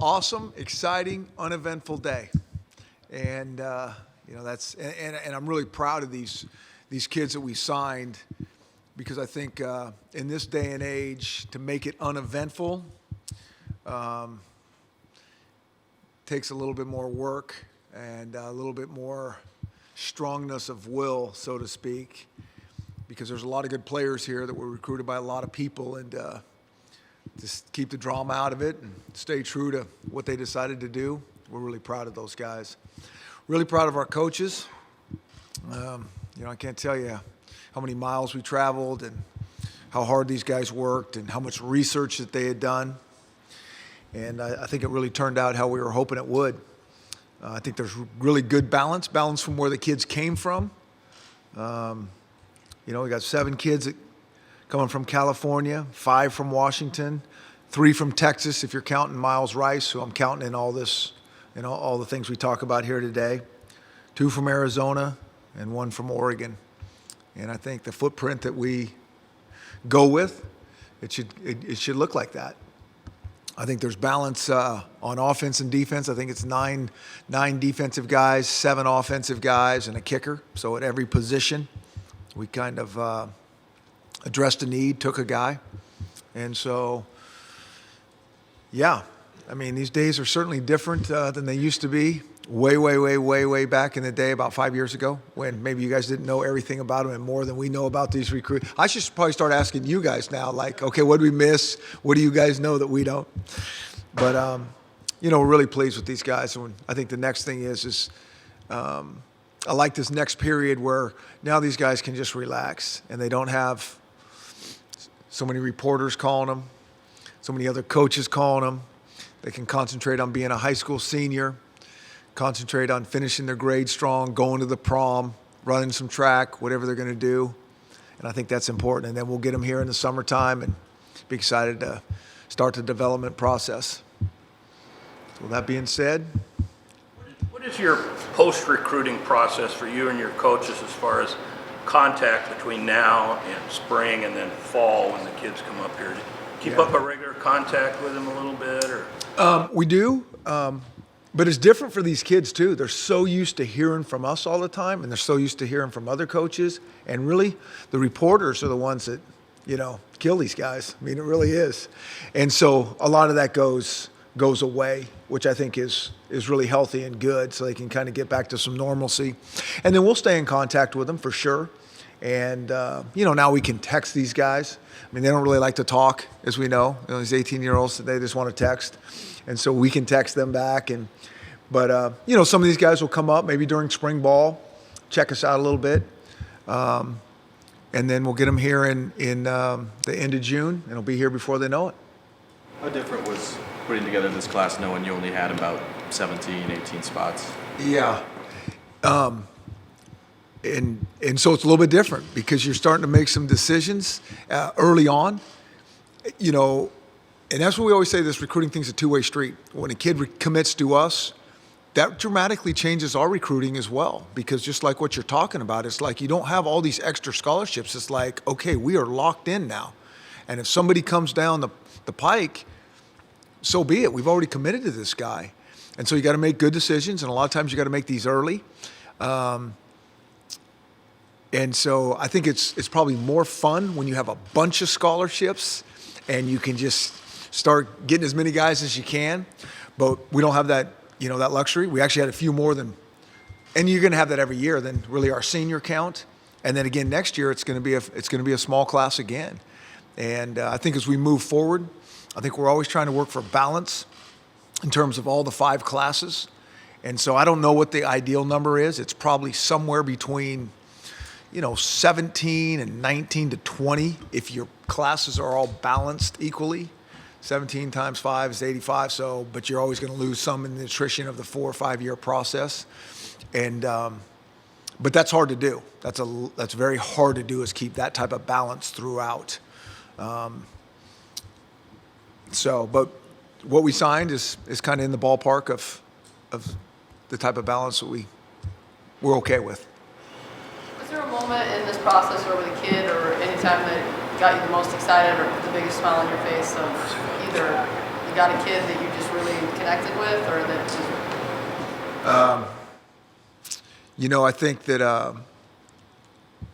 awesome, exciting, uneventful day. And, and I'm really proud of these kids that we signed, because I think in this day and age, to make it uneventful takes a little bit more work and a little bit more strongness of will, so to speak, because there's a lot of good players here that were recruited by a lot of people, and just keep the drama out of it and stay true to what they decided to do. We're really proud of those guys. Really proud of our coaches. I can't tell you how many miles we traveled and how hard these guys worked and how much research that they had done. And I think it really turned out how we were hoping it would. I think there's really good balance from where the kids came from. We got 7 kids coming from California, 5 from Washington, 3 from Texas, if you're counting Miles Rice, who I'm counting in all this, all the things we talk about here today, 2 from Arizona, and 1 from Oregon. And I think the footprint that we go with, it should look like that. I think there's balance on offense and defense. I think it's 9 defensive guys, 7 offensive guys, and a kicker. So at every position, we kind of addressed a need, took a guy. And so, yeah, I mean, these days are certainly different than they used to be. Way back in the day, about 5 years ago, when maybe you guys didn't know everything about them and more than we know about these recruits. I should probably start asking you guys now, like, okay, what did we miss? What do you guys know that we don't? But, we're really pleased with these guys. And I think the next thing is I like this next period where now these guys can just relax and they don't have so many reporters calling them, so many other coaches calling them. They can concentrate on being a high school senior, concentrate on finishing their grade strong, going to the prom, running some track, whatever they're going to do. And I think that's important. And then we'll get them here in the summertime and be excited to start the development process. So with that being said. What is your post-recruiting process for you and your coaches as far as contact between now and spring and then fall when the kids come up here? Keep up a regular contact with them a little bit? Or we do. But it's different for these kids, too. They're so used to hearing from us all the time, and they're so used to hearing from other coaches. And really, the reporters are the ones that, kill these guys. I mean, it really is. And so a lot of that goes away, which I think is really healthy and good, so they can kind of get back to some normalcy. And then we'll stay in contact with them for sure. And, now we can text these guys. I mean, they don't really like to talk, as we know. These 18-year-olds, they just want to text. And so we can text them back. But some of these guys will come up maybe during spring ball, check us out a little bit. And then we'll get them here in the end of June, and they'll be here before they know it. How different was putting together this class knowing you only had about 17, 18 spots? Yeah. And so it's a little bit different because you're starting to make some decisions early on, and that's what we always say, this recruiting thing's a two-way street. When a kid commits to us, that dramatically changes our recruiting as well, because just like what you're talking about, it's like you don't have all these extra scholarships. It's like, okay, we are locked in now. And if somebody comes down the pike, so be it. We've already committed to this guy. And so you got to make good decisions, and a lot of times you got to make these early. And so I think it's probably more fun when you have a bunch of scholarships and you can just start getting as many guys as you can. But we don't have that, that luxury. We actually had a few more than, and you're going to have that every year, than really our senior count. And then again next year it's going to be a small class again. And I think as we move forward, I think we're always trying to work for balance in terms of all the 5 classes. And so I don't know what the ideal number is. It's probably somewhere between 17 and 19 to 20 if your classes are all balanced equally. 17 times 5 is 85. So, but you're always going to lose some in the attrition of the 4 or 5 year process. And but that's hard to do. That's very hard to do, is keep that type of balance throughout. But what we signed is kind of in the ballpark of the type of balance that we're okay with. Was there a moment in this process or with a kid or any time that got you the most excited or put the biggest smile on your face of either the got a kid that you just really connected with, or that just... I think that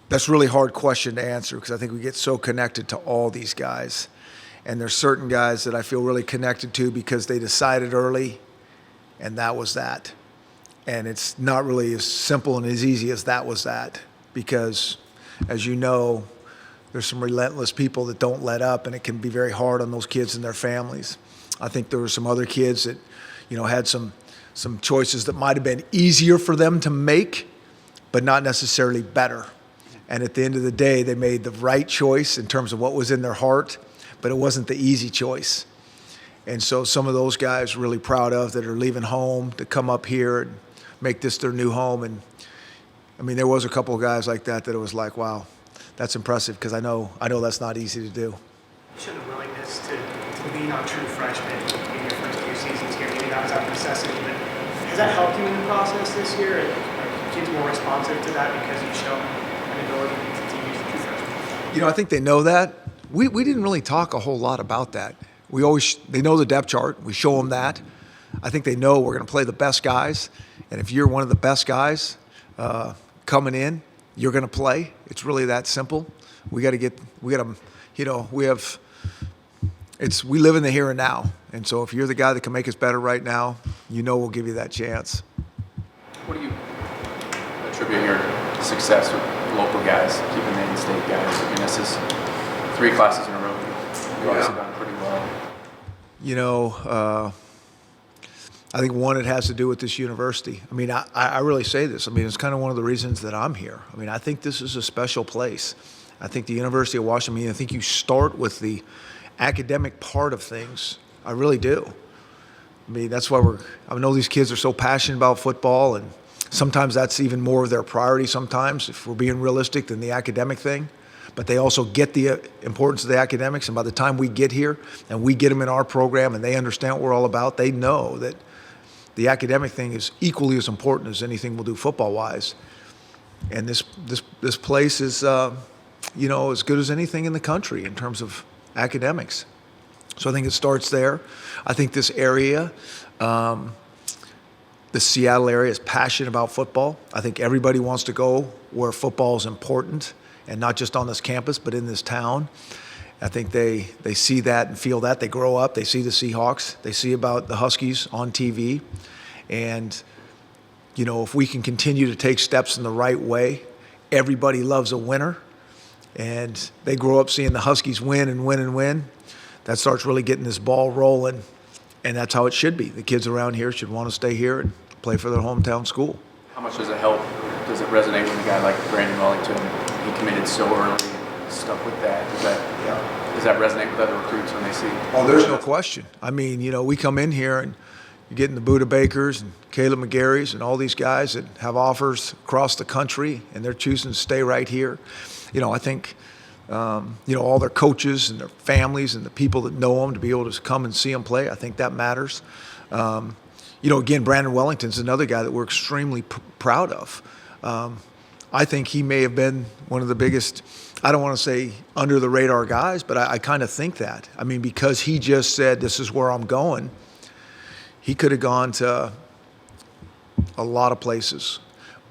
that's a really hard question to answer because I think we get so connected to all these guys. And there's certain guys that I feel really connected to because they decided early, and that was that. And it's not really as simple and as easy as that was that because, as you know, there's some relentless people that don't let up, and it can be very hard on those kids and their families. I think there were some other kids that, had some choices that might have been easier for them to make, but not necessarily better. And at the end of the day, they made the right choice in terms of what was in their heart, but it wasn't the easy choice. And so some of those guys really proud of that are leaving home to come up here and make this their new home. And I mean, there was a couple of guys like that it was like, wow, that's impressive because I know that's not easy to do. You showed a willingness to lean on true freshmen in your first few seasons here. Maybe that was out of necessity, but has that helped you in the process this year? Are kids more responsive to that because you've shown an ability to use the true freshmen? I think they know that. We didn't really talk a whole lot about that. They know the depth chart. We show them that. I think they know we're going to play the best guys, and if you're one of the best guys coming in, you're going to play. It's really that simple. We live in the here and now, and so if you're the guy that can make us better right now, we'll give you that chance. What do you attribute your success with local guys, keeping the in-state guys? I mean, this is 3 classes in a row. You've obviously done pretty well. I think one, it has to do with this university. I mean, I really say this. I mean, it's kind of one of the reasons that I'm here. I mean, I think this is a special place. I think the University of Washington, I think you start with the academic part of things. I really do. I mean, that's why I know these kids are so passionate about football, and sometimes that's even more of their priority sometimes, if we're being realistic, than the academic thing. But they also get the importance of the academics, and by the time we get here and we get them in our program and they understand what we're all about, they know that the academic thing is equally as important as anything we'll do football-wise. And this place is, as good as anything in the country in terms of academics. So I think it starts there. I think this area, the Seattle area, is passionate about football. I think everybody wants to go where football is important, and not just on this campus, but in this town. I think they see that and feel that. They grow up, they see the Seahawks, they see about the Huskies on TV. And, if we can continue to take steps in the right way, everybody loves a winner. And they grow up seeing the Huskies win and win and win. That starts really getting this ball rolling. And that's how it should be. The kids around here should want to stay here and play for their hometown school. How much does it help? Does it resonate with a guy like Brandon Wellington? He committed so early and stuck with that. Does that resonate with other recruits when they see? Oh, there's no question. I mean, we come in here and you're getting the Buda Bakers and Caleb McGarry's and all these guys that have offers across the country, and they're choosing to stay right here. I think, all their coaches and their families and the people that know them to be able to come and see them play, I think that matters. Again, Brandon Wellington's another guy that we're extremely proud of. I think he may have been one of the biggest, I don't want to say under the radar guys, but I kind of think that. I mean, because he just said, this is where I'm going, he could have gone to a lot of places.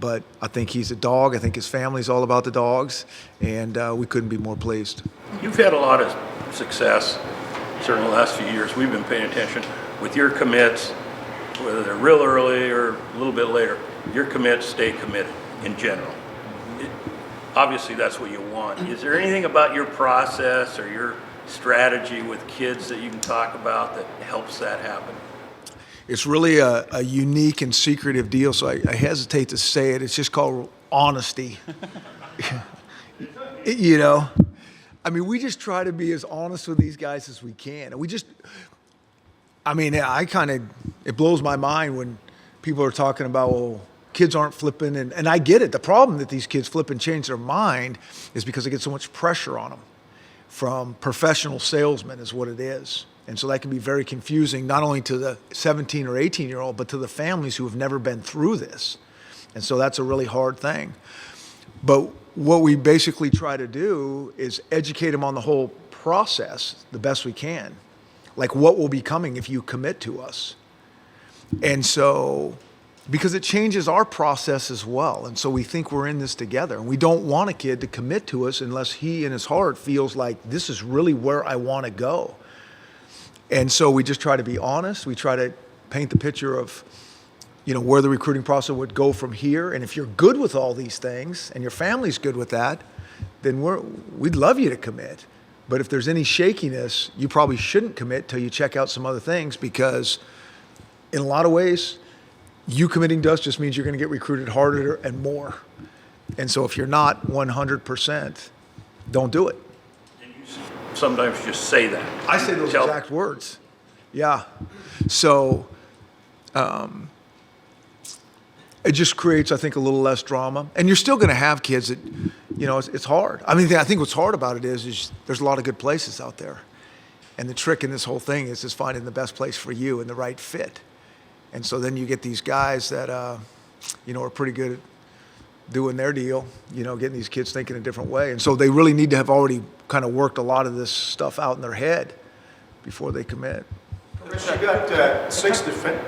But I think he's a dog. I think his family's all about the dogs, and we couldn't be more pleased. You've had a lot of success, certainly the last few years. We've been paying attention with your commits, whether they're real early or a little bit later. Your commits stay committed in general. Obviously, that's what you want. Is there anything about your process or your strategy with kids that you can talk about that helps that happen? It's really a unique and secretive deal, so I hesitate to say it. It's just called honesty. I mean, we just try to be as honest with these guys as we can. And it blows my mind when people are talking about, well, kids aren't flipping. And I get it. The problem that these kids flip and change their mind is because they get so much pressure on them from professional salesmen is what it is. And so that can be very confusing, not only to the 17 or 18-year-old, but to the families who have never been through this. And so that's a really hard thing. But what we basically try to do is educate them on the whole process the best we can. like what will be coming if you commit to us. And so, because it changes our process as well. And so we think we're in this together. And we don't want a kid to commit to us unless he in his heart feels like this is really where I want to go. And so we just try to be honest. We try to paint the picture of, where the recruiting process would go from here. And if you're good with all these things and your family's good with that, then we'd love you to commit. But if there's any shakiness, you probably shouldn't commit till you check out some other things, because in a lot of ways, you committing to us just means you're going to get recruited harder and more. And so if you're not 100%, don't do it. And you sometimes just say that. I say those exact words. Yeah. So it just creates, I think, a little less drama. And you're still going to have kids that, it's hard. I mean, I think what's hard about it is there's a lot of good places out there. And the trick in this whole thing is just finding the best place for you and the right fit. And so then you get these guys that, are pretty good at doing their deal, getting these kids thinking a different way. And so they really need to have already kind of worked a lot of this stuff out in their head before they commit. Chris, you got 6 defense.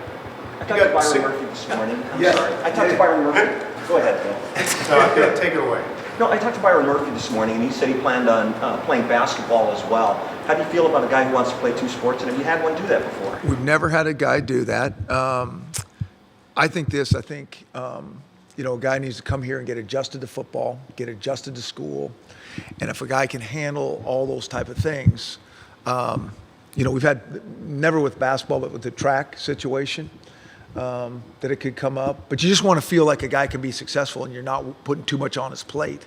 I talked to Byron Murphy this morning. I'm sorry. I talked to Byron Murphy. Go ahead, Bill. Take it away. No, I talked to Byron Murphy this morning, and he said he planned on playing basketball as well. How do you feel about a guy who wants to play 2 sports, and have you had one do that before? We've never had a guy do that. I think a guy needs to come here and get adjusted to football, get adjusted to school. And if a guy can handle all those type of things, we've had, never with basketball, but with the track situation, that it could come up. But you just want to feel like a guy can be successful and you're not putting too much on his plate.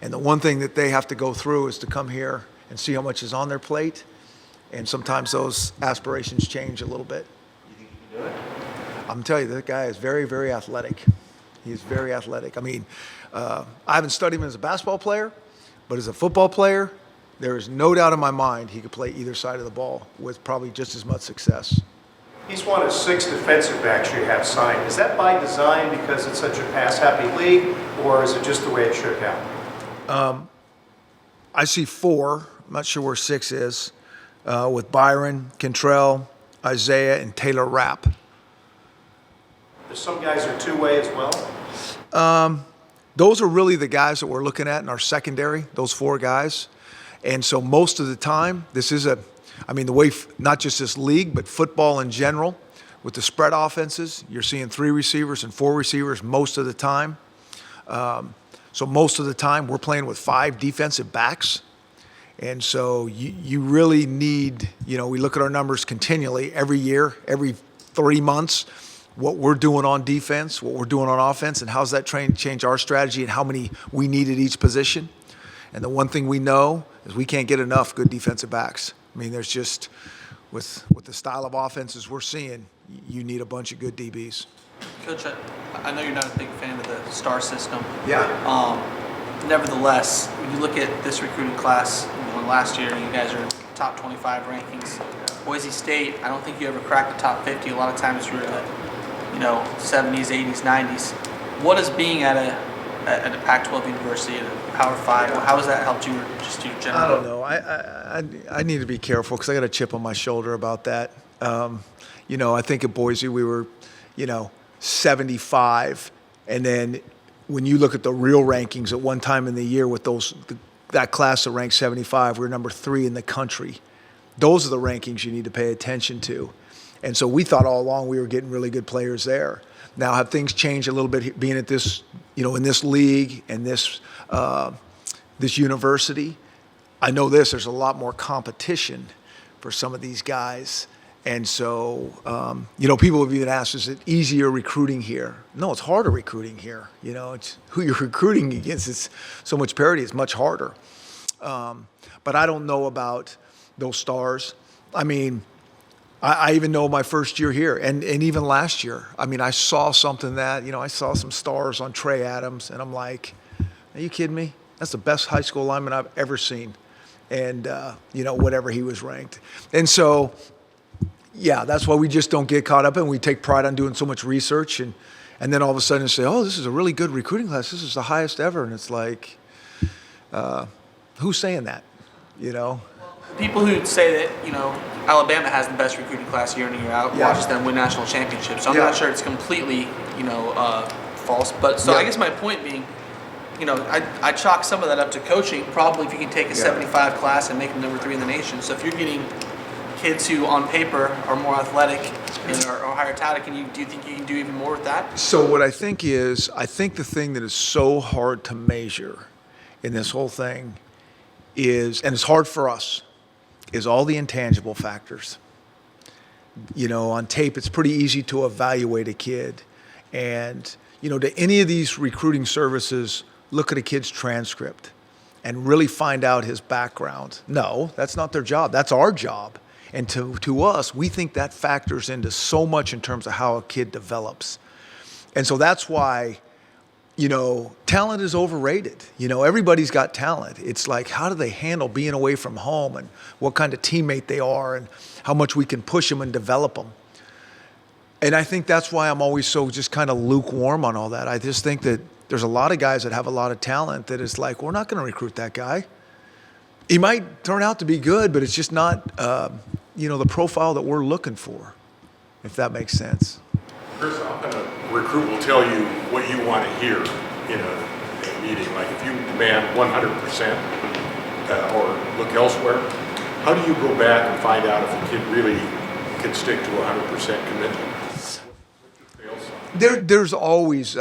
And the one thing that they have to go through is to come here and see how much is on their plate. And sometimes those aspirations change a little bit. You think you can do it? I'm telling you, that guy is very, very athletic. He's very athletic. I mean, I haven't studied him as a basketball player, but as a football player, there is no doubt in my mind he could play either side of the ball with probably just as much success. He's one of 6 defensive backs you have signed. Is that by design because it's such a pass-happy league, or is it just the way it shook out? I see 4. I'm not sure where 6 is, with Byron, Cantrell, Isaiah, and Taylor Rapp. There's some guys are two-way as well? Those are really the guys that we're looking at in our secondary, those 4 guys. And so most of the time, this is the way, not just this league, but football in general, with the spread offenses, you're seeing 3 receivers and 4 receivers most of the time. So most of the time, we're playing with 5 defensive backs. And so you really need, we look at our numbers continually every year, every 3 months, what we're doing on defense, what we're doing on offense, and how's that change our strategy and how many we need at each position. And the one thing we know is we can't get enough good defensive backs. I mean, there's just, with the style of offenses we're seeing, you need a bunch of good DBs. Coach, I know you're not a big fan of the star system. Yeah. Nevertheless, when you look at this recruiting class, last year you guys are top 25 rankings. Boise State, I don't think you ever cracked the top 50. A lot of times you were in the 70s, 80s, 90s. What is being at a Pac-12 university, at a Power 5, how has that helped you, just your general? I don't know. I need to be careful because I got a chip on my shoulder about that. I think at Boise we were, 75, and then when you look at the real rankings at one time in the year with that class that ranked 75, we were number 3 in the country. Those are the rankings you need to pay attention to. And so we thought all along we were getting really good players there. Now, have things changed a little bit being at this, in this league and this university? I know there's a lot more competition for some of these guys. And so, people have even asked, is it easier recruiting here? No, it's harder recruiting here. It's who you're recruiting against. It's so much parity. It's much harder. But I don't know about those stars. I mean, I even know my first year here and even last year. I mean, I saw something that, I saw some stars on Trey Adams, and I'm like, are you kidding me? That's the best high school lineman I've ever seen. And, whatever he was ranked. And so, yeah, that's why we just don't get caught up in. We take pride on doing so much research and then all of a sudden say, oh, this is a really good recruiting class. This is the highest ever. And it's like, who's saying that, People who say that, you know, Alabama has the best recruiting class year in and year out, Yeah. watches them win national championships. So I'm Yeah. not sure it's completely, you know, false. But so I Yeah. guess my point being, you know, I chalk some of that up to coaching. Probably if you can take a 75 class and make them number 3 in the nation. So if you're getting kids who on paper are more athletic and are higher touted, do you think you can do even more with that? So what I think is, I think the thing that is so hard to measure in this whole thing is, and it's hard for us, is all the intangible factors. You know, on tape, it's pretty easy to evaluate a kid. And, you know, to any of these recruiting services, look at a kid's transcript and really find out his background. No, that's not their job. That's our job. And to us, we think that factors into so much in terms of how a kid develops. And so that's why, you know, talent is overrated. You know, everybody's got talent. It's like, how do they handle being away from home and what kind of teammate they are and how much we can push them and develop them. And I think that's why I'm always so just kind of lukewarm on all that. I just think that there's a lot of guys that have a lot of talent that is like, we're not going to recruit that guy. He might turn out to be good, but it's just not, you know, the profile that we're looking for, if that makes sense. Chris, often a recruit will tell you what you want to hear in a meeting. Like if you demand 100% or look elsewhere, how do you go back and find out if a kid really can stick to 100% commitment? What's your fail sign? There's always,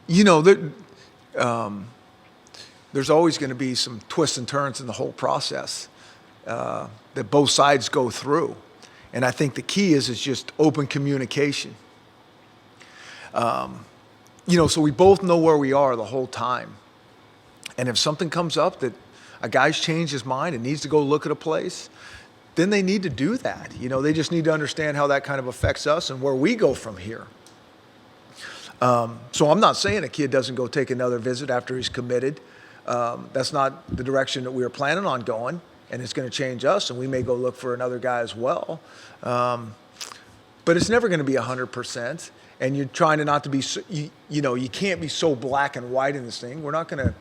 you know, there's always going to be some twists and turns in the whole process that both sides go through. And I think the key is just open communication. You know, so we both know where we are the whole time. And if something comes up that a guy's changed his mind and needs to go look at a place, then they need to do that. You know, they just need to understand how that kind of affects us and where we go from here. So I'm not saying a kid doesn't go take another visit after he's committed. That's not the direction that we were planning on going, and it's going to change us, and we may go look for another guy as well. But it's never going to be 100%, and you're trying to not to be, you know, you can't be so black and white in this thing. We're not going to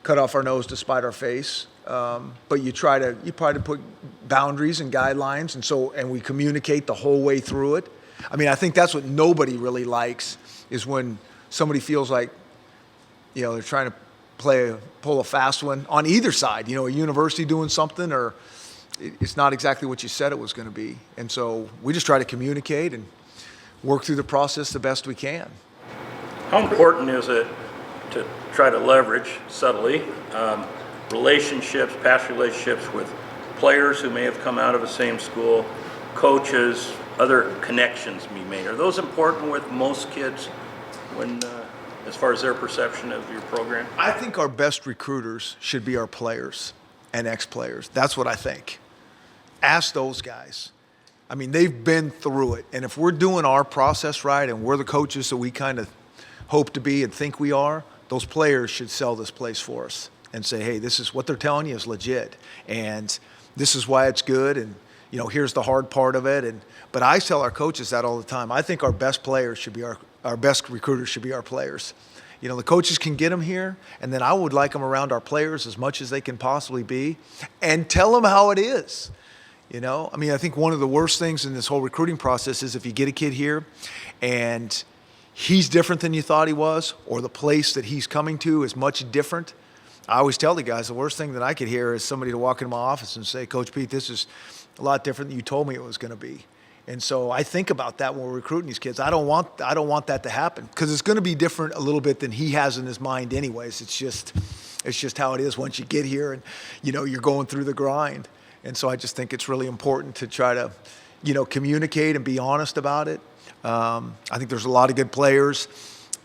cut off our nose to spite our face, but you try to put boundaries and guidelines, and we communicate the whole way through it. I mean, I think that's what nobody really likes, is when somebody feels like, you know, they're trying to pull a fast one on either side, you know, a university doing something, or it's not exactly what you said it was going to be. And so we just try to communicate and work through the process the best we can. How important is it to try to leverage subtly past relationships with players who may have come out of the same school, coaches, other connections be made? Are those important with most kids when, as far as their perception of your program? I think our best recruiters should be our players and ex-players. That's what I think. Ask those guys. I mean, they've been through it. And if we're doing our process right and we're the coaches that we kind of hope to be and think we are, those players should sell this place for us and say, hey, this is what they're telling you is legit. And this is why it's good. And, you know, here's the hard part of it. But I tell our coaches that all the time. I think our best players should be our best recruiters should be our players. You know, the coaches can get them here, and then I would like them around our players as much as they can possibly be, and tell them how it is. You know, I mean, I think one of the worst things in this whole recruiting process is if you get a kid here and he's different than you thought he was, or the place that he's coming to is much different. I always tell the guys the worst thing that I could hear is somebody to walk into my office and say, Coach Pete, this is a lot different than you told me it was going to be. And so I think about that when we're recruiting these kids. I don't want that to happen, because it's going to be different a little bit than he has in his mind anyways. It's just how it is once you get here and, you know, you're going through the grind. And so I just think it's really important to try to, you know, communicate and be honest about it. I think there's a lot of good players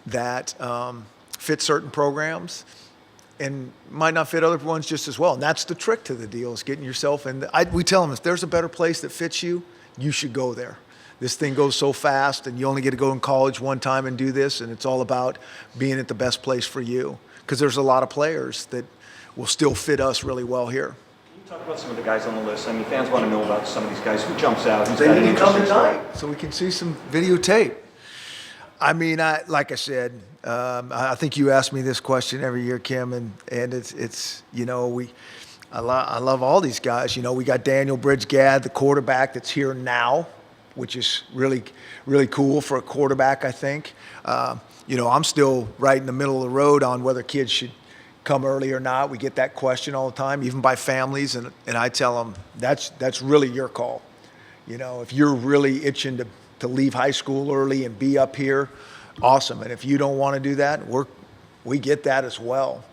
that fit certain programs and might not fit other ones just as well. And that's the trick to the deal, is getting yourself in. We tell them, if there's a better place that fits you, you should go there. This thing goes so fast, and you only get to go in college one time and do this, and it's all about being at the best place for you, because there's a lot of players that will still fit us really well here. Can you talk about some of the guys on the list? I mean, fans want to know about some of these guys. Who jumps out? Who's They got an need to come interesting tonight story? so we can see some videotape. I mean, like I said, I think you ask me this question every year, Kim, and it's you know, I love all these guys. You know, we got Daniel Bridge-Gadd, the quarterback that's here now, which is really, really cool for a quarterback, I think. You know, I'm still right in the middle of the road on whether kids should come early or not. We get that question all the time, even by families, and I tell them that's really your call. You know, if you're really itching to leave high school early and be up here, awesome. And if you don't want to do that, we get that as well.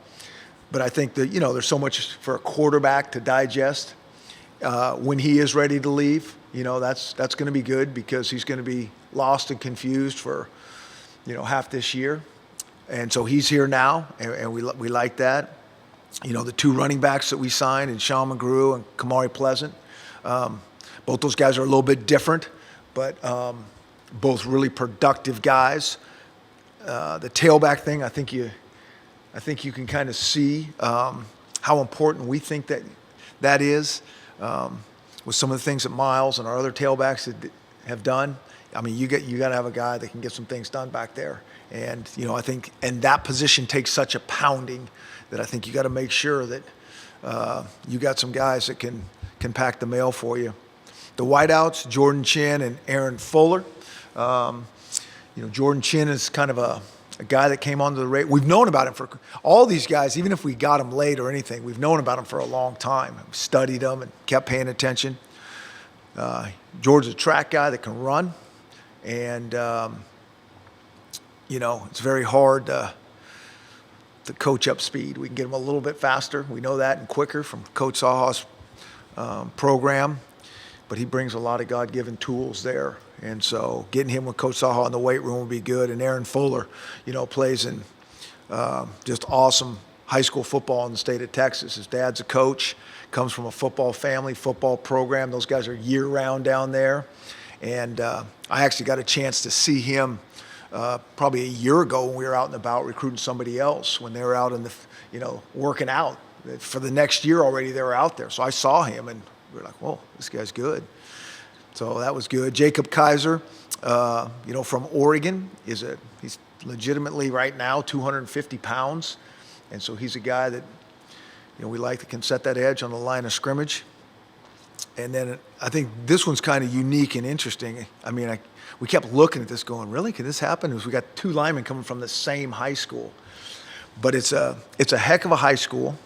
But I think that, you know, there's so much for a quarterback to digest when he is ready to leave. You know, that's going to be good because he's going to be lost and confused for, you know, half this year. And so he's here now, and we like that. You know, the two running backs that we signed, and Sean McGrew and Kamari Pleasant, both those guys are a little bit different, but both really productive guys. The tailback thing, I think you can kind of see how important we think that is with some of the things that Miles and our other tailbacks have done. I mean, you got to have a guy that can get some things done back there. And, you know, I think, and that position takes such a pounding that I think you got to make sure that you got some guys that can pack the mail for you. The wideouts, Jordan Chin and Aaron Fuller. You know, Jordan Chin is kind of a guy that came onto the radar. We've known about him for all these guys, even if we got him late or anything, we've known about him for a long time. We studied him and kept paying attention. George's a track guy that can run. And, you know, it's very hard to coach up speed. We can get him a little bit faster. We know that and quicker from Coach Saha's program. But he brings a lot of God-given tools there. And so getting him with Coach Saha in the weight room would be good. And Aaron Fuller, you know, plays in just awesome high school football in the state of Texas. His dad's a coach, comes from a football family, football program. Those guys are year-round down there. And I actually got a chance to see him probably a year ago when we were out and about recruiting somebody else, when they were out in the, you know, working out. For the next year already, they were out there. So I saw him, and we were like, whoa, this guy's good. So that was good. Jacob Kaiser, you know, from Oregon, he's legitimately right now 250 pounds. And so he's a guy that, you know, we like that can set that edge on the line of scrimmage. And then I think this one's kind of unique and interesting. I mean, we kept looking at this going, really, can this happen? Because we got two linemen coming from the same high school. But it's a heck of a high school.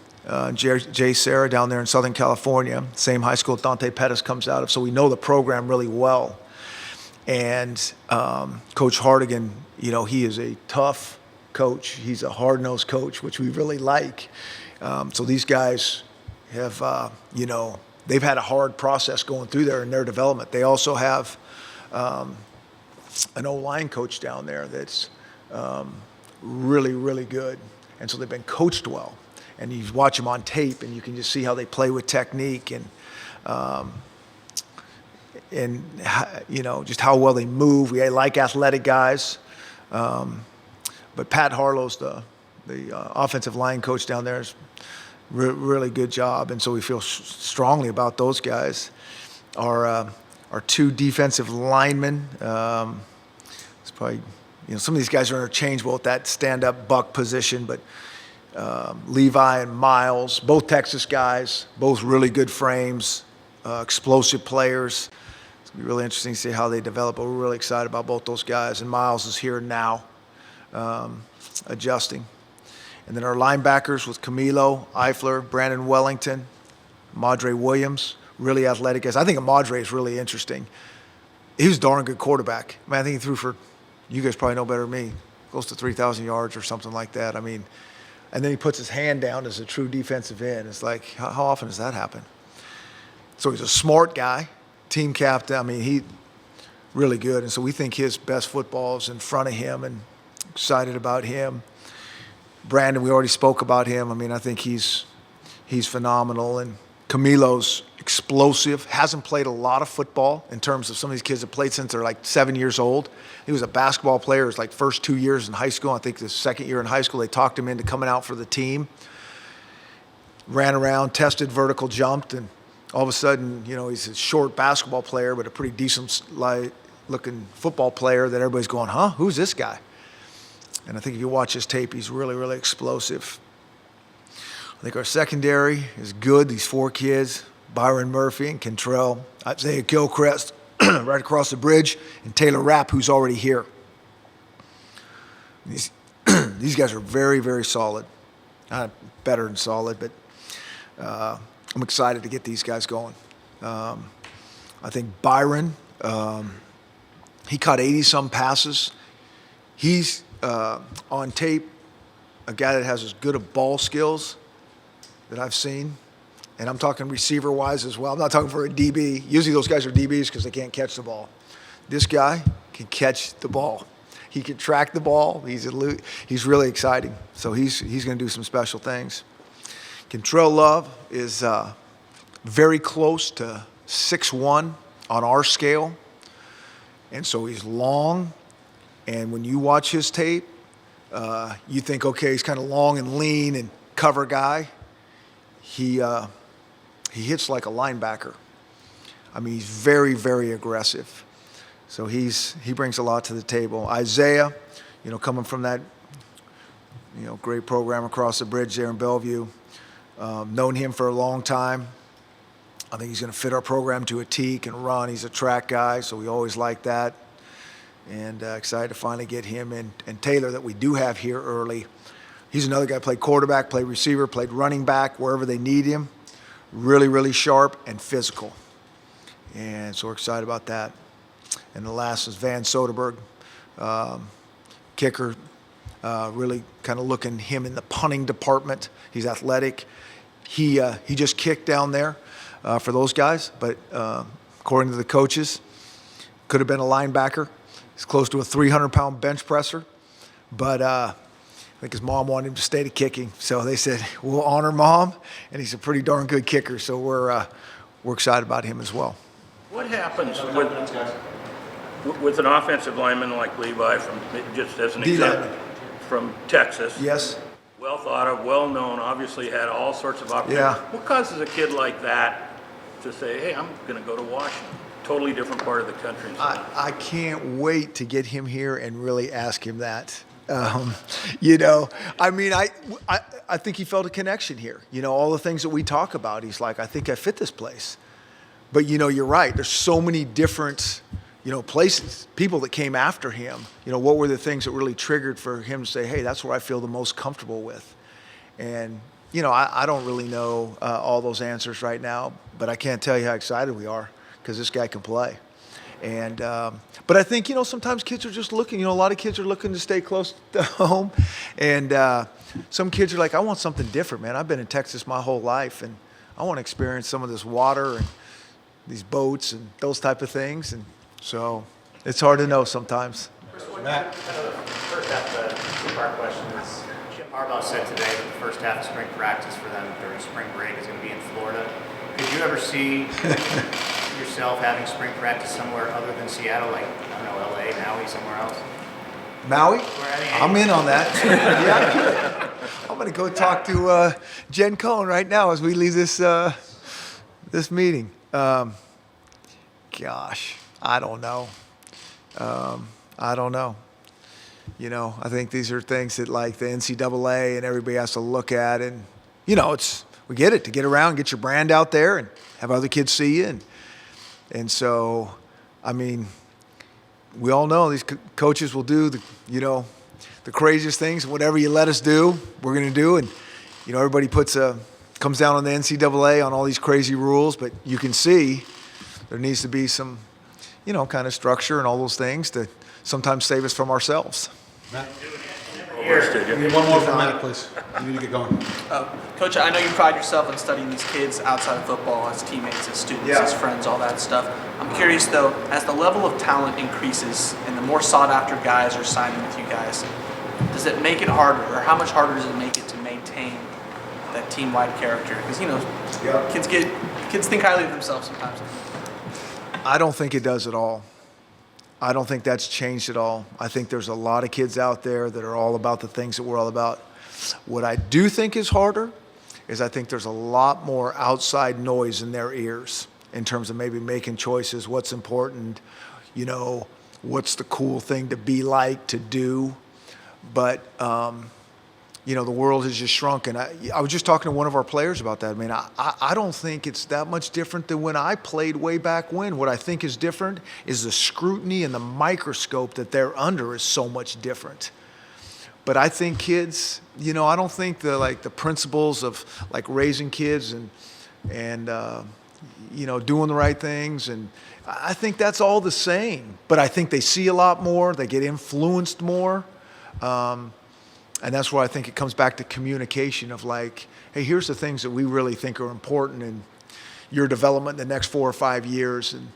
Jay Serra down there in Southern California, same high school Dante Pettis comes out of, so we know the program really well. And Coach Hardigan, you know, he is a tough coach. He's a hard-nosed coach, which we really like. So these guys have, you know, they've had a hard process going through there in their development. They also have an O-line coach down there that's really, really good. And so they've been coached well. And you watch them on tape, and you can just see how they play with technique and you know, just how well they move. We like athletic guys. But Pat Harlow's the offensive line coach down there. Is really good job, and so we feel strongly about those guys. Our two defensive linemen. It's probably, you know, some of these guys are interchangeable at that stand-up buck position, but Levi and Miles, both Texas guys, both really good frames, explosive players. It's going to be really interesting to see how they develop, but we're really excited about both those guys. And Miles is here now, adjusting. And then our linebackers with Camilo, Eifler, Brandon Wellington, Madre Williams, really athletic guys. I think Madre is really interesting. He was a darn good quarterback. I mean, I think he threw for, you guys probably know better than me, close to 3,000 yards or something like that. I mean, and then he puts his hand down as a true defensive end. It's like, how often does that happen? So he's a smart guy, team captain. I mean, he really good. And so we think his best football is in front of him, and excited about him. Brandon, we already spoke about him. I mean, I think he's phenomenal. And Camilo's explosive, hasn't played a lot of football in terms of some of these kids have played since they're like 7 years old. He was a basketball player his like first 2 years in high school. I think the second year in high school, they talked him into coming out for the team. Ran around, tested, vertical jumped, and all of a sudden, you know, he's a short basketball player, but a pretty decent looking football player that everybody's going, huh, who's this guy? And I think if you watch his tape, he's really, really explosive. I think our secondary is good. These 4 kids, Byron Murphy and Cantrell, Isaiah Gilchrist, right across the bridge, and Taylor Rapp, who's already here. These guys are very, very solid. Not better than solid, but I'm excited to get these guys going. I think Byron, he caught 80-some passes. He's on tape a guy that has as good of ball skills that I've seen. And I'm talking receiver-wise as well. I'm not talking for a DB. Usually those guys are DBs because they can't catch the ball. This guy can catch the ball. He can track the ball. He's really exciting. So he's going to do some special things. Kentrell Love is very close to 6'1" on our scale. And so he's long. And when you watch his tape, you think, okay, he's kind of long and lean and cover guy. He hits like a linebacker. I mean, he's very, very aggressive. So he brings a lot to the table. Isaiah, coming from that, great program across the bridge there in Bellevue. Known him for a long time. I think he's going to fit our program to a T, can run. He's a track guy, so we always like that. And excited to finally get him and Taylor that we do have here early. He's another guy, played quarterback, played receiver, played running back, wherever they need him. Really, really sharp and physical. And so we're excited about that. And the last is Van Soderberg, kicker, really kind of looking him in the punting department. He's athletic. He just kicked down there for those guys, but according to the coaches, could have been a linebacker. He's close to a 300-pound bench presser, but I think his mom wanted him to stay to kicking, so they said, we'll honor mom, and he's a pretty darn good kicker, so we're excited about him as well. What happens with an offensive lineman like Levi, just as an example, from Texas? Yes. Well thought of, well known, obviously had all sorts of opportunities. Yeah. What causes a kid like that to say, hey, I'm going to go to Washington? Totally different part of the country. I can't wait to get him here and really ask him that. I think he felt a connection here. All the things that we talk about, he's like, I think I fit this place. But, you're right. There's so many different, places, people that came after him. What were the things that really triggered for him to say, hey, that's where I feel the most comfortable with? And, I don't really know all those answers right now, but I can't tell you how excited we are because this guy can play. And but I think, sometimes kids are just looking, a lot of kids are looking to stay close to home. And some kids are like, I want something different, man. I've been in Texas my whole life, and I want to experience some of this water and these boats and those type of things. And so it's hard to know sometimes. Matt? First half, the two-part question is, Jim Harbaugh said today that the first half of spring practice for them during spring break is going to be in Florida. Could you ever see yourself having spring practice somewhere other than Seattle, like, I don't know, LA, Maui, somewhere else? Maui? I'm in on that. Yeah. I'm going to go talk to Jen Cohn right now as we leave this meeting. Gosh, I don't know. I don't know. I think these are things that like the NCAA and everybody has to look at, and we get it, to get around, get your brand out there, and have other kids see you, and so, I mean, we all know these coaches will do the craziest things. Whatever you let us do, we're going to do, and everybody comes down on the NCAA on all these crazy rules, but you can see there needs to be some, kind of structure and all those things to sometimes save us from ourselves. Matt? We need one more from Matt, please. You need to get going. Coach, I know you pride yourself in studying these kids outside of football, as teammates, as students, as friends, all that stuff. I'm curious, though, as the level of talent increases and the more sought-after guys are signing with you guys, does it make it harder, or how much harder does it make it to maintain that team-wide character? Because, kids think highly of themselves sometimes. I don't think it does at all. I don't think that's changed at all. I think there's a lot of kids out there that are all about the things that we're all about. What I do think is harder is I think there's a lot more outside noise in their ears in terms of maybe making choices, what's important, what's the cool thing to be like, to do. But you know, the world has just shrunk. And I was just talking to one of our players about that. I mean, I don't think it's that much different than when I played way back when. What I think is different is the scrutiny and the microscope that they're under is so much different. But I think kids, you know, I don't think the principles of like raising kids and you know, doing the right things, and I think that's all the same. But I think they see a lot more, they get influenced more. And that's where I think it comes back to communication of like, hey, here's the things that we really think are important in your development in the next 4 or 5 years. And,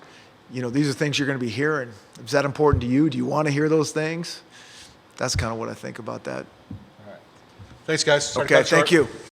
you know, these are things you're going to be hearing. Is that important to you? Do you want to hear those things? That's kind of what I think about that. Thanks, guys. Sorry to Okay, cut it short. thank you.